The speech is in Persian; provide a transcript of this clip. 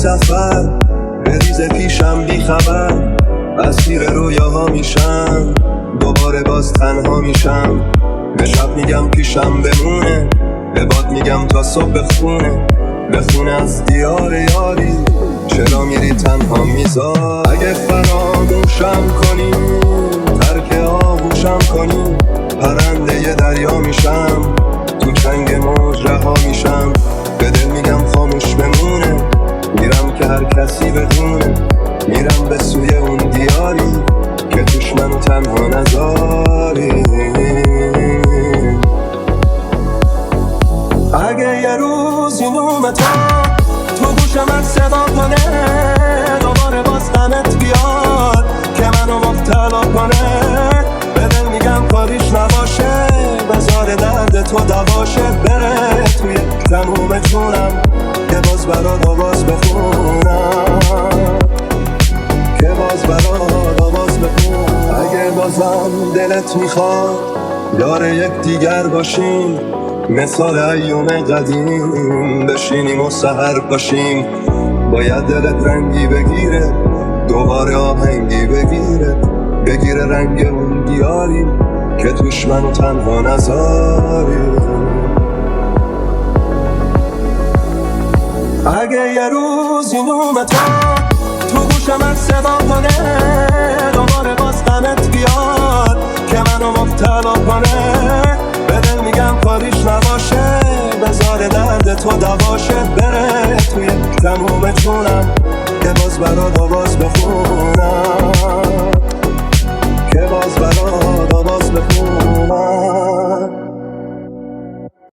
سفر بریز پیشم بی خبر، اسیر رویاها میشم، دوباره باز تنها میشم. به شب میگم پیشم بمونه، به باد میگم تا صبح بخونه از دیار یاری. چرا میری تنها میذار؟ اگه فراموشم کنی، ترک آغوشم کنی، پرنده ی دریا میشم، تو چنگ موج رها میشم. به دل میگم خاموش بمونه، میرم که هر کسی بدونه، میرم به سوی اون دیاری که توش منو تنها نذاری. اگه یه روز این تو گوشم از صدا کنه، دوباره باز غمت بیاد که منو مبتلا کنه، به دل میگم کاریش نباشه، بذار درد تو دواشه، بره توی تموم جونم که باز برات آواز بخونم، که باز برات آواز بخونم. اگه بازم دلت میخواد یار یک دیگر باشیم، مثال ایوم قدیم بشینیم و سحر باشیم، باید دلت رنگی بگیره، دوباره آهنگی بگیره رنگ اون دیاری که توش منو تنها نذاری. اگه یه روز این تو گوشم از صدا کنه، دوباره باز غمت بیاد که منو مبتلا کنه، به دل میگم کاریش نباشه، بذار درد تو دواشه، بره توی تموم جونم که باز برات آواز بخونم، که باز برات آواز بخونم.